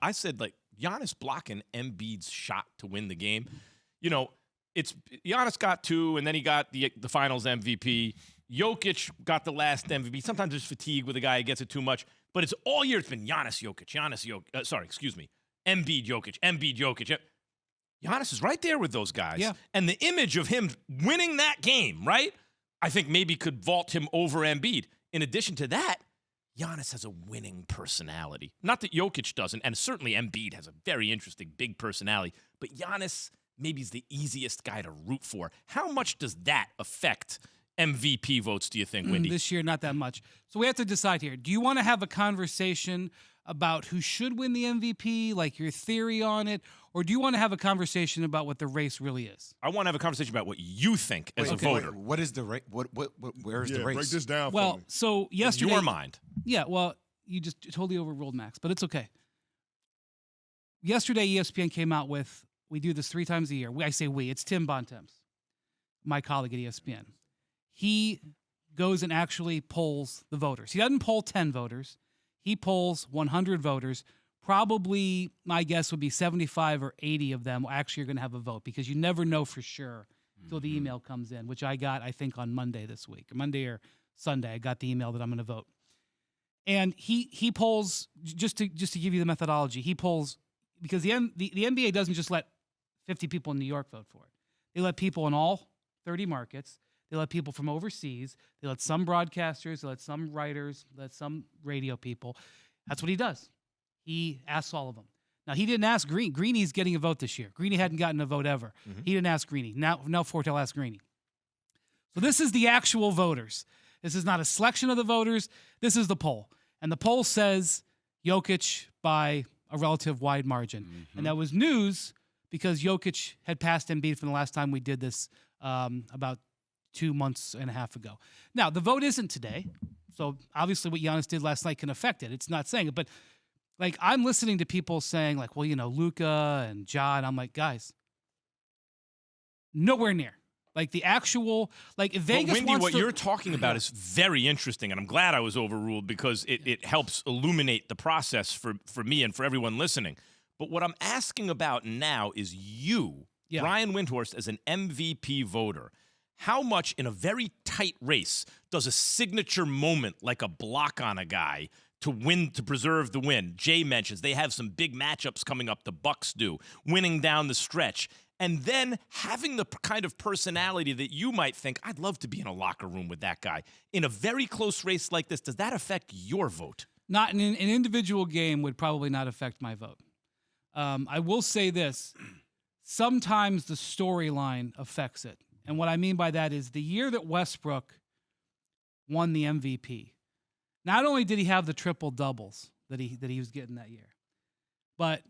I said, like, Giannis blocking Embiid's shot to win the game. You know, it's Giannis got 2, and then he got the finals MVP. Jokic got the last MVP. Sometimes there's fatigue with a guy who gets it too much. But it's all year, it's been Giannis, Jokic, Embiid, Jokic, Embiid, Jokic. Giannis is right there with those guys. Yeah. And the image of him winning that game, right, I think maybe could vault him over Embiid. In addition to that, Giannis has a winning personality. Not that Jokic doesn't, and certainly Embiid has a very interesting, big personality. But Giannis maybe is the easiest guy to root for. How much does that affect MVP votes, do you think, Wendy? This year, not that much. So we have to decide here. Do you want to have a conversation about who should win the MVP, like your theory on it, or do you want to have a conversation about what the race really is? I want to have a conversation about what you think as a voter. What is the race? Where's the race? Break this down for Well, me. so yesterday... In your mind. Yeah, well, you just totally overruled Max, but it's okay. Yesterday, ESPN came out with, we do this 3 times a year. I say we, it's Tim Bontemps, my colleague at ESPN. He goes and actually polls the voters. He doesn't poll 10 voters. He polls 100 voters. Probably, my guess would be 75 or 80 of them actually are going to have a vote because you never know for sure until the email comes in, which I got, I think, on Monday this week. Monday or Sunday, I got the email that I'm going to vote. And he polls, just to give you the methodology, he polls, because the NBA doesn't just let 50 people in New York vote for it. They let people in all 30 markets. They let people from overseas. They let some broadcasters. They let some writers. They let some radio people. That's what he does. He asks all of them. Now, he didn't ask Greeny. Greeny's getting a vote this year. Greeny hadn't gotten a vote ever. He didn't ask Greeny. Now Fortel asked Greeny. So this is the actual voters. This is not a selection of the voters. This is the poll. And the poll says Jokic by a relative wide margin. And that was news because Jokic had passed Embiid from the last time we did this about 2 months and a half ago. Now, the vote isn't today, so obviously what Giannis did last night can affect it. It's not saying it, but like I'm listening to people saying like, well, you know, Luka and Ja, and I'm like, guys, nowhere near. Like the actual, like if Vegas Wendy, wants what to, you're talking about is very interesting, and I'm glad I was overruled because it helps illuminate the process for me and for everyone listening. But what I'm asking about now is you, Brian Windhorst, as an MVP voter. How much in a very tight race does a signature moment like a block on a guy to win, to preserve the win? Jay mentions they have some big matchups coming up, the Bucks do, winning down the stretch. And then having the kind of personality that you might think, I'd love to be in a locker room with that guy. In a very close race like this, does that affect your vote? Not in an individual game would probably not affect my vote. I will say this. Sometimes the storyline affects it. And what I mean by that is the year that Westbrook won the MVP, not only did he have the triple doubles that he was getting that year, but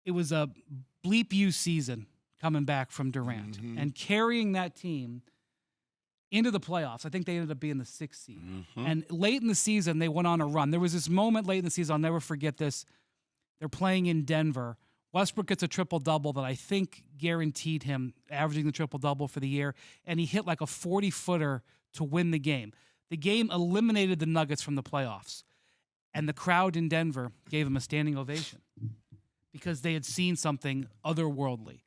it was a bleep you season coming back from Durant and carrying that team into the playoffs. I think they ended up being the 6th seed. And late in the season, they went on a run. There was this moment late in the season, I'll never forget this. They're playing in Denver. Westbrook gets a triple-double that I think guaranteed him averaging the triple-double for the year, and he hit like a 40-footer to win the game. The game eliminated the Nuggets from the playoffs, and the crowd in Denver gave him a standing ovation because they had seen something otherworldly.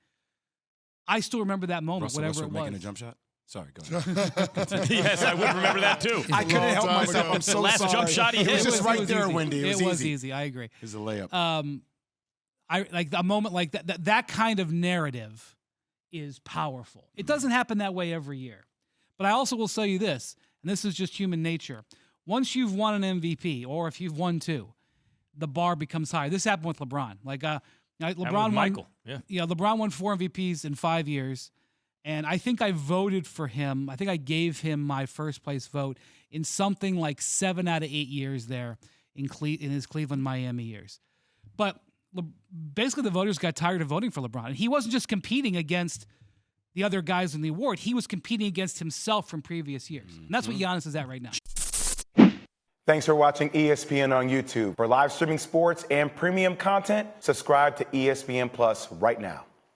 I still remember that moment, Russell whatever Westbrook it was. making a jump shot? Sorry, go ahead. Yes, I would remember that too. I couldn't help myself. I'm so last sorry. jump shot he It hit. was just It right was there, easy. Wendy. It was easy. I agree. It was a layup. I like a moment like that kind of narrative is powerful. It doesn't happen that way every year. But I also will tell you this, and this is just human nature. Once you've won an MVP, or if you've won 2, the bar becomes higher. This happened with LeBron. Like LeBron won, Michael. Yeah, LeBron won 4 MVPs in 5 years. And I think I voted for him. I think I gave him my first place vote in something like 7 out of 8 years there in his Cleveland-Miami years. But basically the voters got tired of voting for LeBron. And he wasn't just competing against the other guys in the award. He was competing against himself from previous years. And that's what Giannis is at right now. Thanks for watching ESPN on YouTube. For live streaming sports and premium content, subscribe to ESPN Plus right now.